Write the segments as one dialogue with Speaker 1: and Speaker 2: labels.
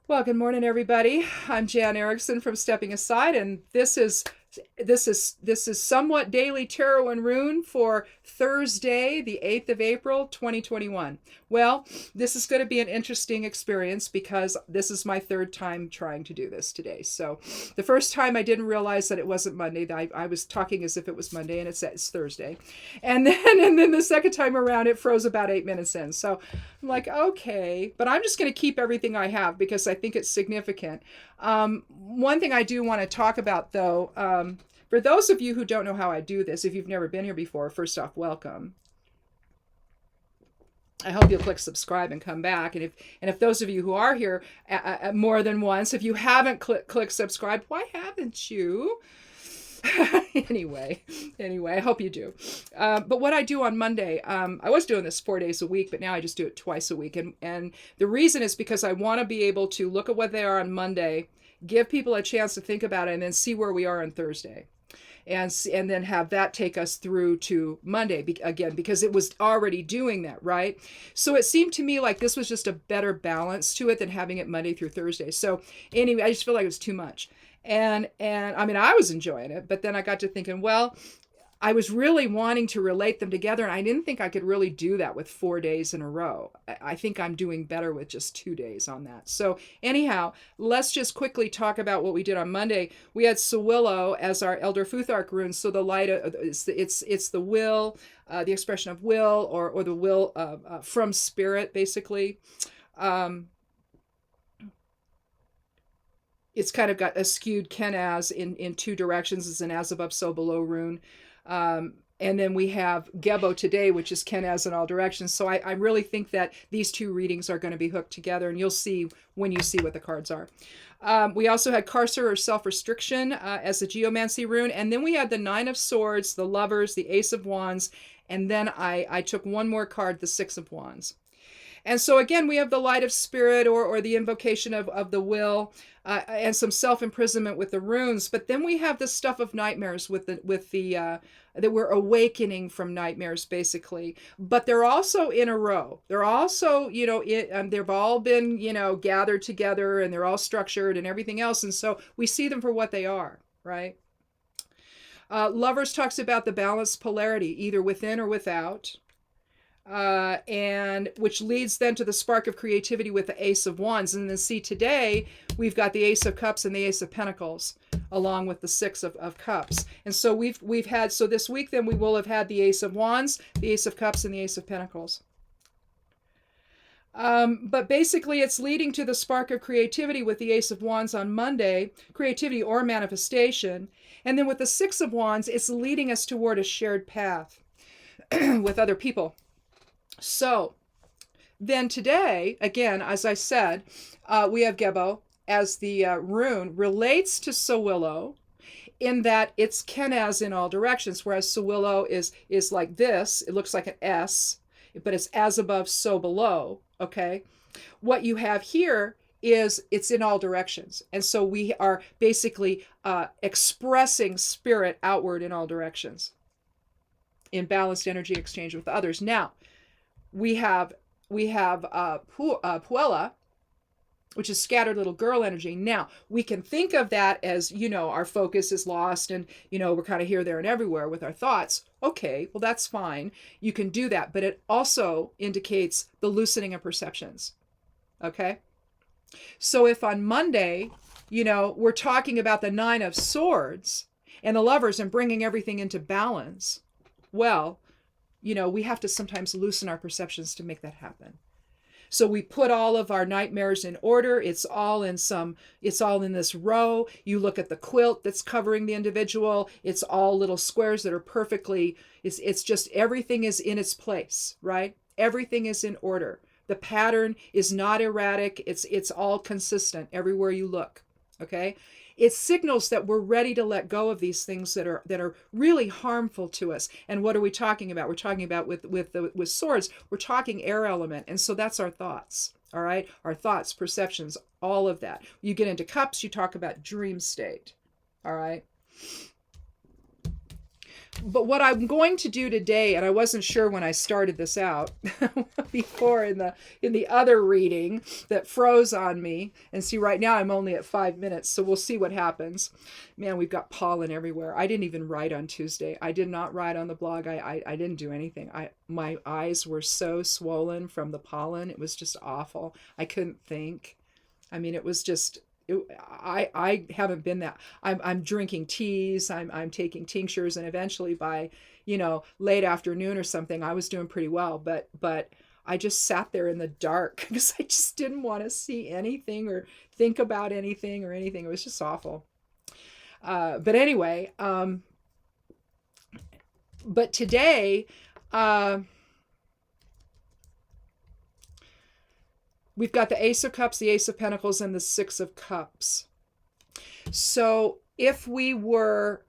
Speaker 1: Well, good morning, everybody. I'm Jan Erickson from Stepping Aside, and this is somewhat daily tarot and rune for Thursday, the 8th of April, 2021. Well, this is going to be an interesting experience because this is my third time trying to do this today. So, the first time I didn't realize that it wasn't Monday. I was talking as if it was Monday, and it's Thursday, and then the second time around, it froze about 8 minutes in. So, I'm like, okay, but I'm just going to keep everything I have because I think it's significant. One thing I do want to talk about, though, for those of you who don't know how I do this, if you've never been here before, first off, welcome. I hope you'll click subscribe and come back. And if those of you who are here more than once, if you haven't clicked subscribe, why haven't you? anyway, I hope you do. But what I do on Monday, I was doing this 4 days a week, but now I just do it twice a week. And the reason is because I want to be able to look at what they are on Monday, give people a chance to think about it, and then see where we are on Thursday. And then have that take us through to Monday again, because it was already doing that, right? So it seemed to me like this was just a better balance to it than having it Monday through Thursday. So anyway, I just feel like it was too much. And I mean, I was enjoying it, but then I got to thinking, well, I was really wanting to relate them together, and I didn't think I could really do that with 4 days in a row. I think I'm doing better with just 2 days on that. So anyhow, let's just quickly talk about what we did on Monday. We had Sawillow as our Elder Futhark rune. So the light, it's the will, the expression of will, or the will from spirit, basically. It's kind of got a skewed Kenaz in two directions. It's an as above, so below rune. And then we have Gebo today, which is Kenaz in all directions. So I really think that these two readings are going to be hooked together, and you'll see when you see what the cards are. We also had Carcer, or self-restriction, as the geomancy rune. And then we had the Nine of Swords, the Lovers, the Ace of Wands. And then I took one more card, the Six of Wands. And so again, we have the light of spirit, or the invocation of the will, and some self-imprisonment with the runes. But then we have the stuff of nightmares with the that we're awakening from nightmares, basically. But they're also in a row. They're also, they've all been, gathered together, and they're all structured and everything else. And so we see them for what they are, right? Lovers talks about the balanced polarity, either within or without. And which leads then to the spark of creativity with the Ace of Wands. And then see, today we've got the Ace of Cups and the Ace of Pentacles, along with the Six of Cups. And so we've had, so this week then we will have had the Ace of Wands, the Ace of Cups, and the Ace of Pentacles. But basically it's leading to the spark of creativity with the Ace of Wands on Monday, creativity or manifestation. And then with the Six of Wands, it's leading us toward a shared path with other people. So then today, again, as I said, we have Gebo as the rune, relates to Sawillow in that it's Kenaz in all directions, whereas Sawillow is like this. It looks like an S, but it's as above, so below, okay? What you have here is it's in all directions. And so we are basically expressing spirit outward in all directions in balanced energy exchange with others. Now, we have Puella, which is scattered little girl energy. Now, we can think of that as, our focus is lost, and, we're kind of here, there, and everywhere with our thoughts. Okay, well, that's fine. You can do that. But it also indicates the loosening of perceptions. Okay? So if on Monday, we're talking about the Nine of Swords and the Lovers and bringing everything into balance, well, we have to sometimes loosen our perceptions to make that happen. So we put all of our nightmares in order. It's all in this row. You look at the quilt that's covering the individual. It's all little squares that are perfectly, it's just everything is in its place, right? Everything is in order. The pattern is not erratic. It's all consistent everywhere you look, okay? It signals that we're ready to let go of these things that are really harmful to us. And what are we talking about? We're talking about with swords, we're talking air element. And so that's our thoughts, all right? Our thoughts, perceptions, all of that. You get into cups, you talk about dream state, all right? But what I'm going to do today, and I wasn't sure when I started this out before in the other reading that froze on me, and see right now I'm only at 5 minutes, so we'll see what happens. Man, we've got pollen everywhere. I didn't even write on Tuesday. I did not write on the blog. I didn't do anything. My eyes were so swollen from the pollen. It was just awful. I couldn't think. I mean, it was just I haven't been that. I'm drinking teas. I'm taking tinctures, and eventually by late afternoon or something, I was doing pretty well. But I just sat there in the dark because I just didn't want to see anything or think about anything or anything. It was just awful. But anyway, but today. We've got the Ace of Cups, the Ace of Pentacles, and the Six of Cups. So if we were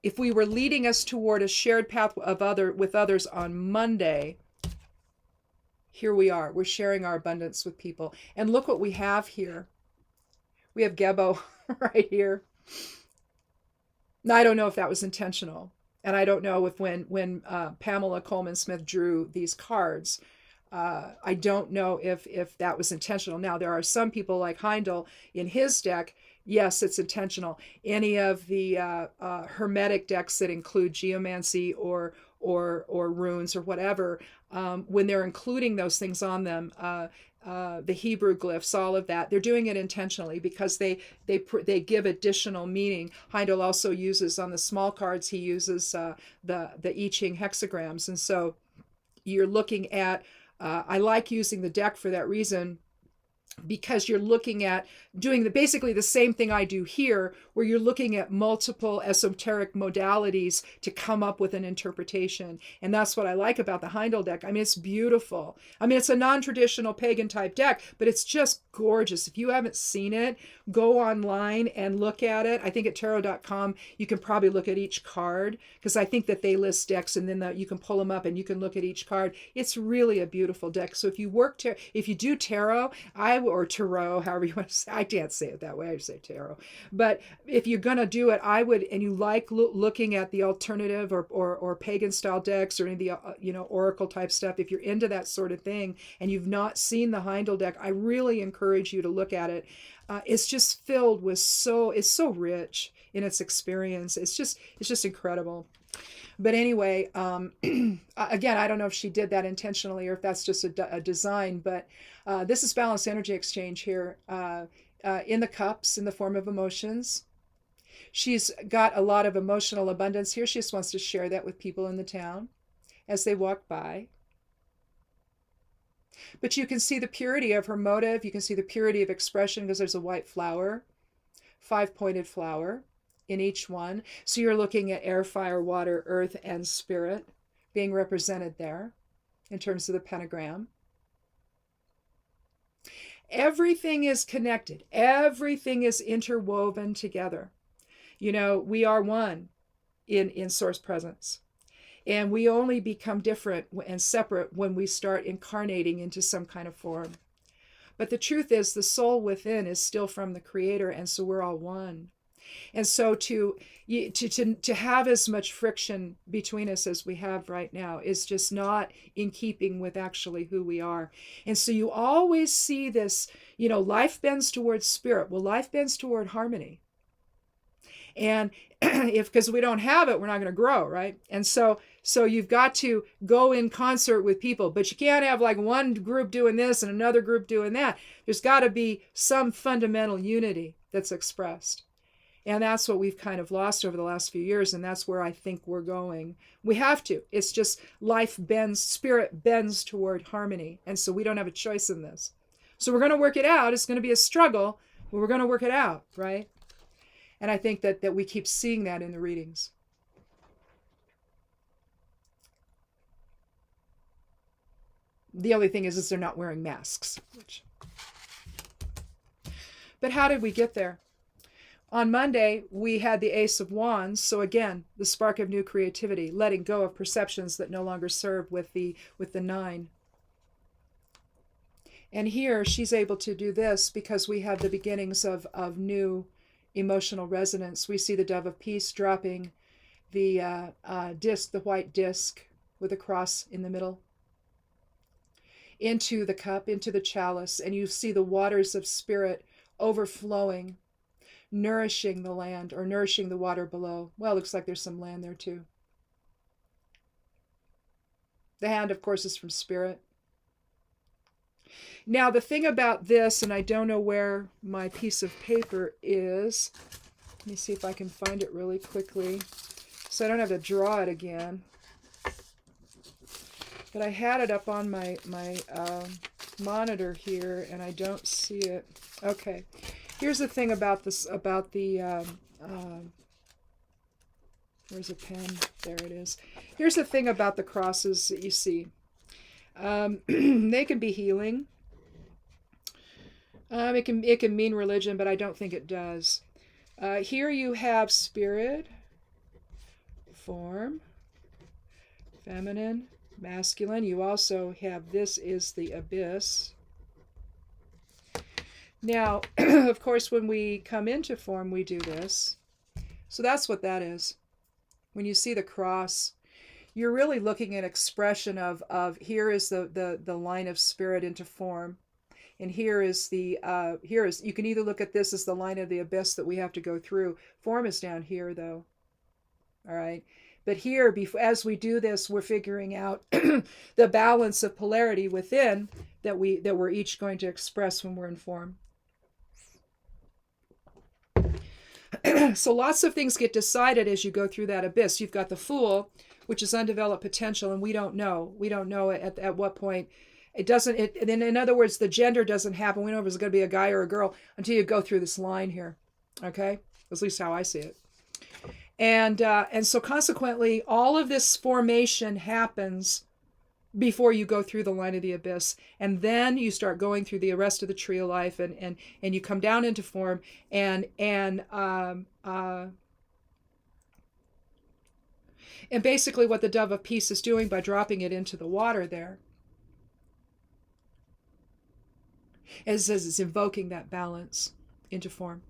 Speaker 1: leading us toward a shared path with others on Monday, here we are. We're sharing our abundance with people. And look what we have here. We have Gebo right here. Now, I don't know if that was intentional. And I don't know if when Pamela Coleman Smith drew these cards, I don't know if that was intentional. Now, there are some people like Heindel in his deck. Yes, it's intentional. Any of the hermetic decks that include geomancy or runes or whatever, when they're including those things on them, the Hebrew glyphs, all of that, they're doing it intentionally because they give additional meaning. Heindel also uses on the small cards. He uses the I Ching hexagrams, and so you're looking at. I like using the deck for that reason, because you're looking at doing basically the same thing I do here, where you're looking at multiple esoteric modalities to come up with an interpretation. And that's what I like about the Heindel deck. I mean, it's beautiful. I mean, it's a non-traditional pagan type deck, but it's just gorgeous. If you haven't seen it, go online and look at it. I think at tarot.com, you can probably look at each card, because I think that they list decks, and then you can pull them up and you can look at each card. It's really a beautiful deck. So if you do tarot, or tarot, however you want to say, I can't say it that way. I just say tarot. But if you're going to do it, I would, and you like looking at the alternative or pagan style decks or any of the, oracle type stuff, if you're into that sort of thing and you've not seen the Heindel deck, I really encourage you to look at it. It's just filled with it's so rich in its experience. It's just incredible. But anyway, again, I don't know if she did that intentionally or if that's just a design, but this is balanced energy exchange here in the cups in the form of emotions. She's got a lot of emotional abundance here. She just wants to share that with people in the town as they walk by. But you can see the purity of her motive. You can see the purity of expression because there's a white flower, 5-pointed flower in each one. So you're looking at air, fire, water, earth, and spirit being represented there in terms of the pentagram. Everything is connected. Everything is interwoven together. We are one in source presence. And we only become different and separate when we start incarnating into some kind of form. But the truth is, the soul within is still from the Creator, and so we're all one. And so to have as much friction between us as we have right now is just not in keeping with actually who we are. And so you always see this, life bends towards spirit. Well, life bends toward harmony. And because we don't have it, we're not going to grow, right? And so you've got to go in concert with people, but you can't have like one group doing this and another group doing that. There's got to be some fundamental unity that's expressed. And that's what we've kind of lost over the last few years, and that's where I think we're going. We have to. It's just life bends, spirit bends toward harmony, and so we don't have a choice in this. So we're going to work it out. It's going to be a struggle, but we're going to work it out, right? And I think that we keep seeing that in the readings. The only thing is they're not wearing masks. But how did we get there? On Monday, we had the Ace of Wands. So again, the spark of new creativity, letting go of perceptions that no longer serve with the 9. And here she's able to do this because we have the beginnings of new emotional resonance. We see the dove of peace dropping disc, the white disc with a cross in the middle, into the cup, into the chalice, and you see the waters of spirit overflowing, nourishing the land or nourishing the water below. Well, it looks like there's some land there too. The hand, of course, is from spirit. Now, the thing about this, and I don't know where my piece of paper is. Let me see if I can find it really quickly so I don't have to draw it again. But I had it up on my monitor here, and I don't see it. Okay, here's the thing about this, about the, where's a pen? There it is. Here's the thing about the crosses that you see. They can be healing. It can mean religion, but I don't think it does. Here you have spirit, form, feminine, masculine. You also have, this is the abyss. Now, of course, when we come into form, we do this. So that's what that is. When you see the cross, you're really looking at expression of here is the line of spirit into form. And here is you can either look at this as the line of the abyss that we have to go through. Form is down here, though. All right. But here, as we do this, we're figuring out the balance of polarity within that we're each going to express when we're in form. So lots of things get decided as you go through that abyss. You've got the Fool, which is undeveloped potential, and we don't know. We don't know at what point. It doesn't. In other words, the gender doesn't happen. We don't know if it's going to be a guy or a girl until you go through this line here. Okay, at least how I see it. And so consequently, all of this formation happens before you go through the line of the abyss, and then you start going through the rest of the tree of life, and you come down into form, and basically what the dove of peace is doing by dropping it into the water there is it's invoking that balance into form.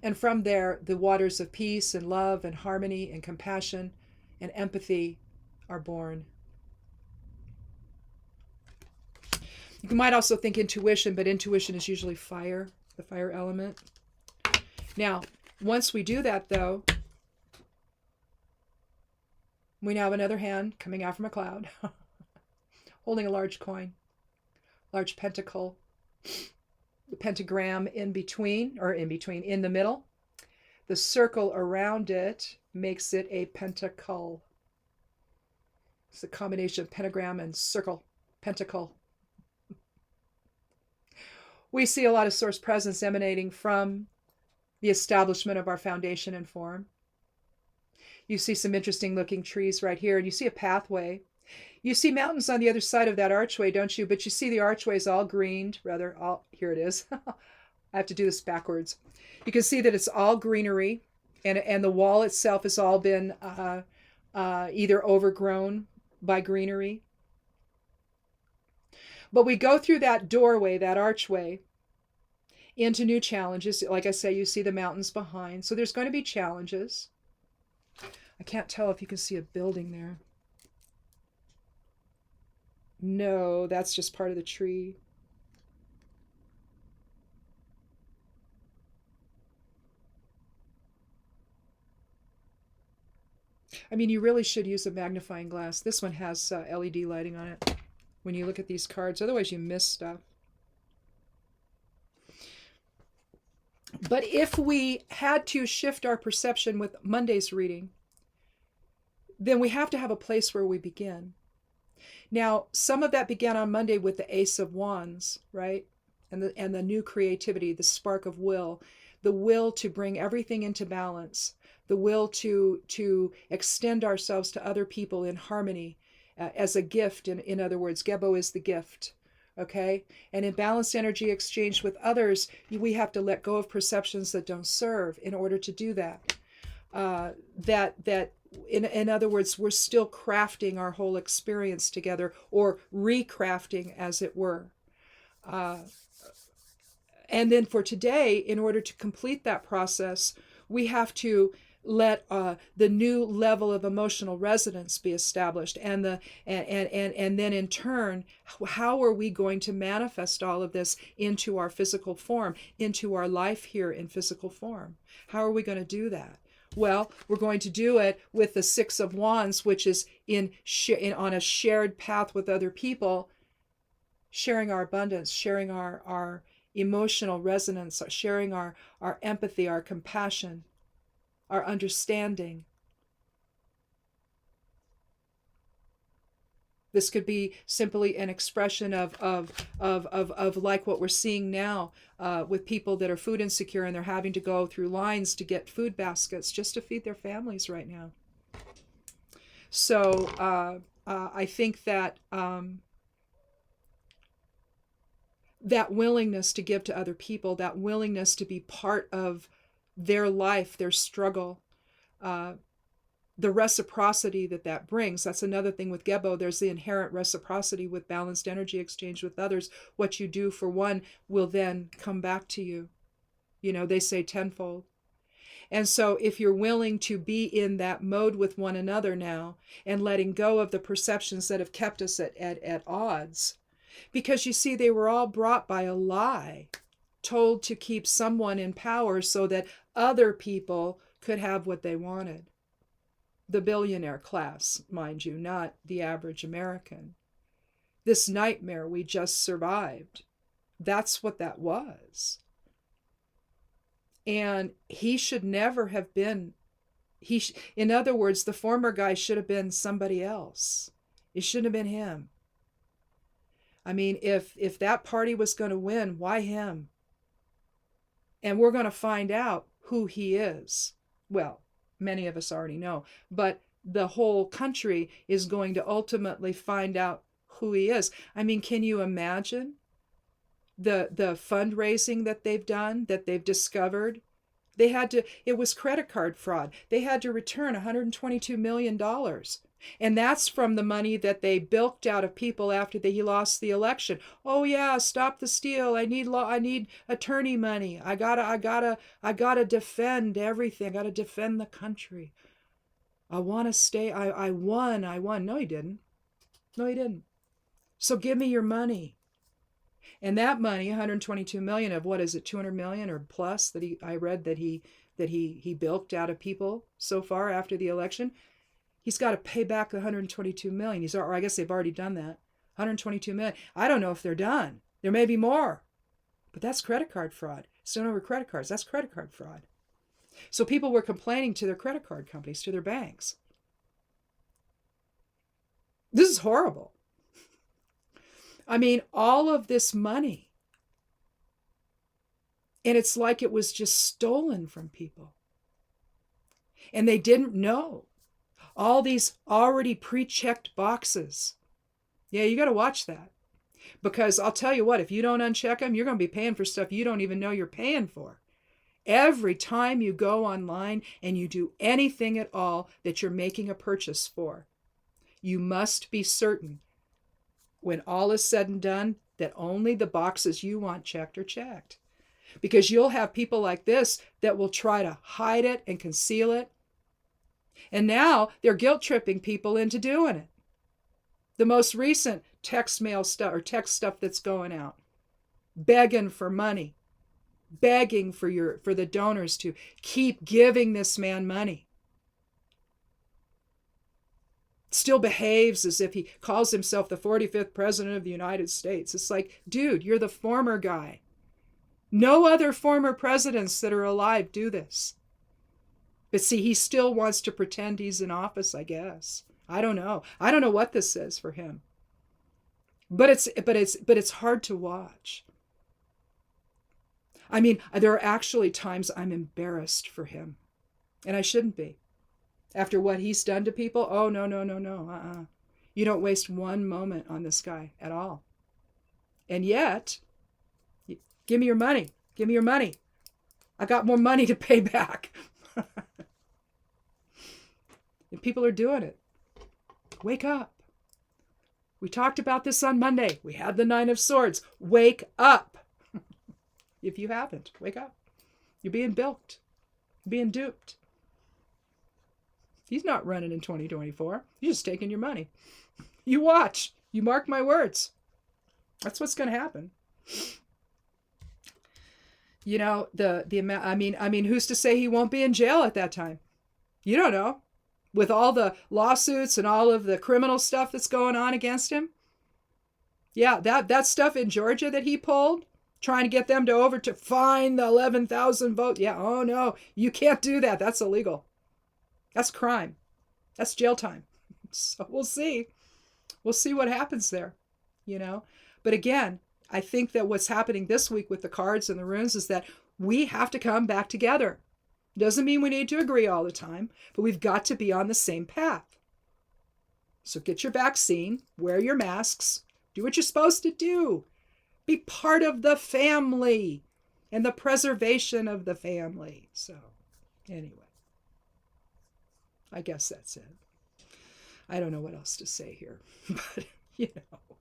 Speaker 1: And from there, the waters of peace and love and harmony and compassion and empathy are born. You might also think intuition, but intuition is usually fire, the fire element. Now, once we do that, though, we now have another hand coming out from a cloud, holding a large coin, large pentacle, the pentagram in the middle. The circle around it makes it a pentacle. It's a combination of pentagram and circle, pentacle. We see a lot of source presence emanating from the establishment of our foundation and form. You see some interesting looking trees right here, and you see a pathway. You see mountains on the other side of that archway, don't you? But you see the archway is all greened, here it is. I have to do this backwards. You can see that it's all greenery, and the wall itself has all been either overgrown by greenery. But we go through that doorway, that archway, into new challenges. Like I say, you see the mountains behind. So there's going to be challenges. I can't tell if you can see a building there. No, that's just part of the tree. I mean, you really should use a magnifying glass. This one has LED lighting on it when you look at these cards. Otherwise, you miss stuff. But if we had to shift our perception with Monday's reading, then we have to have a place where we begin. Now, some of that began on Monday with the Ace of Wands, right? And the new creativity, the spark of will, the will to bring everything into balance, the will to extend ourselves to other people in harmony as a gift. In other words, Gebo is the gift, okay? And in balanced energy exchange with others, we have to let go of perceptions that don't serve in order to do that. In other words, we're still crafting our whole experience together, or recrafting, as it were. And then for today, in order to complete that process, We have to let the new level of emotional resonance be established, and then in turn, how are we going to manifest all of this into our physical form, into our life here in physical form? How are we going to do that? Well, we're going to do it with the Six of Wands, which is on a shared path with other people, sharing our abundance, sharing our emotional resonance, sharing our empathy, our compassion, our understanding. This could be simply an expression of like what we're seeing now with people that are food insecure, and they're having to go through lines to get food baskets just to feed their families right now. So I think that that willingness to give to other people, that willingness to be part of their life, their struggle, the reciprocity that brings. That's another thing with Gebo. There's the inherent reciprocity with balanced energy exchange with others. What you do for one will then come back to you. You know, they say tenfold. And so if you're willing to be in that mode with one another now, and letting go of the perceptions that have kept us at odds, because you see, they were all brought by a lie, told to keep someone in power so that other people could have what they wanted. The billionaire class, mind you, not the average American. This nightmare we just survived, that's what that was. And he should never have been, in other words, the former guy should have been somebody else. It shouldn't have been him. I mean, if that party was going to win, why him? And we're going to find out who he is. Well, many of us already know, but the whole country is going to ultimately find out who he is. I mean, can you imagine the fundraising that they've done, that they've discovered? It was credit card fraud. They had to return $122 million. And that's from the money that they bilked out of people after he lost the election. Oh yeah, stop the steal. I need attorney money. I gotta defend everything. I gotta defend the country. I want to stay. I won. No, he didn't. No, he didn't. So give me your money. And that money, 122 million of what is it, 200 million or plus that I read that he bilked out of people so far after the election. He's got to pay back the 122 million. Or I guess they've already done that. 122 million. I don't know if they're done. There may be more. But that's credit card fraud. Stone over credit cards. That's credit card fraud. So people were complaining to their credit card companies, to their banks. This is horrible. I mean, all of this money. And it's like it was just stolen from people. And they didn't know. All these already pre-checked boxes. Yeah, you got to watch that. Because I'll tell you what, if you don't uncheck them, you're going to be paying for stuff you don't even know you're paying for. Every time you go online and you do anything at all that you're making a purchase for, you must be certain, when all is said and done, that only the boxes you want checked are checked. Because you'll have people like this that will try to hide it and conceal it. And now they're guilt tripping people into doing it. The most recent text mail stuff or text stuff that's going out, begging for money, begging for the donors to keep giving this man money. Still behaves as if he calls himself the 45th president of the United States. It's like, dude, you're the former guy. No other former presidents that are alive do this. But see, he still wants to pretend he's in office, I guess. I don't know. I don't know what this says for him. But it's hard to watch. I mean, there are actually times I'm embarrassed for him. And I shouldn't be. After what he's done to people, oh, no. You don't waste one moment on this guy at all. And yet, give me your money. Give me your money. I got more money to pay back. And people are doing it. Wake up. We talked about this on Monday. We had the 9 of Swords. Wake up. If you haven't, wake up. You're being bilked. being duped. He's not running in 2024. He's just taking your money. You watch. You mark my words. That's what's going to happen. You know, the amount, I mean, who's to say he won't be in jail at that time? You don't know. With all the lawsuits and all of the criminal stuff that's going on against him. Yeah, that stuff in Georgia that he pulled, trying to get them to fine the 11,000 vote. Yeah, oh no, you can't do that. That's illegal. That's crime. That's jail time. So we'll see. We'll see what happens there, you know. But again, I think that what's happening this week with the cards and the runes is that we have to come back together. Doesn't mean we need to agree all the time, but we've got to be on the same path. So get your vaccine, wear your masks, do what you're supposed to do. Be part of the family and the preservation of the family. So anyway, I guess that's it. I don't know what else to say here, but you know,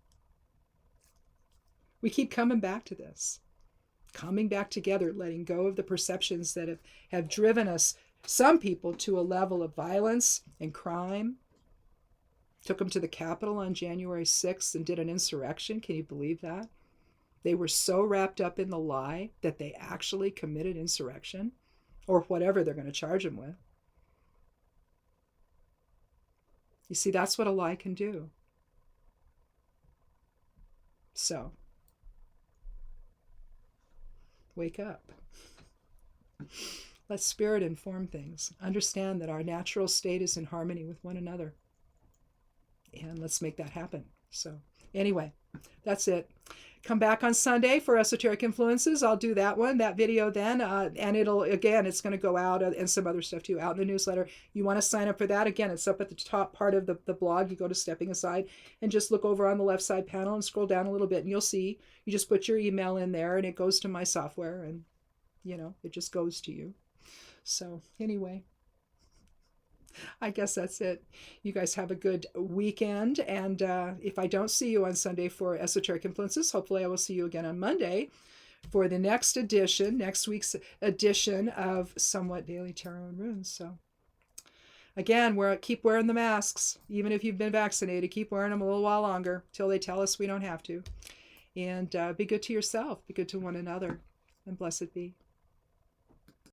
Speaker 1: we keep coming back to this. Coming back together, letting go of the perceptions that have driven us, some people, to a level of violence and crime. Took them to the Capitol on January 6th and did an insurrection. Can you believe that? They were so wrapped up in the lie that they actually committed insurrection, or whatever they're going to charge them with. You see, that's what a lie can do. So, wake up. Let spirit inform things. Understand that our natural state is in harmony with one another. And let's make that happen. So anyway, that's it. Come back on Sunday for Esoteric Influences. I'll do that video then. And it's going to go out and some other stuff too, out in the newsletter. You want to sign up for that? Again, it's up at the top part of the blog. You go to Stepping Aside and just look over on the left side panel and scroll down a little bit and you'll see, you just put your email in there and it goes to my software and, you know, it just goes to you. So anyway, I guess that's it. You guys have a good weekend. And if I don't see you on Sunday for Esoteric Influences, hopefully I will see you again on Monday for the next week's edition of Somewhat Daily Tarot and Runes. So again, keep wearing the masks. Even if you've been vaccinated, keep wearing them a little while longer till they tell us we don't have to. And be good to yourself. Be good to one another. And blessed be.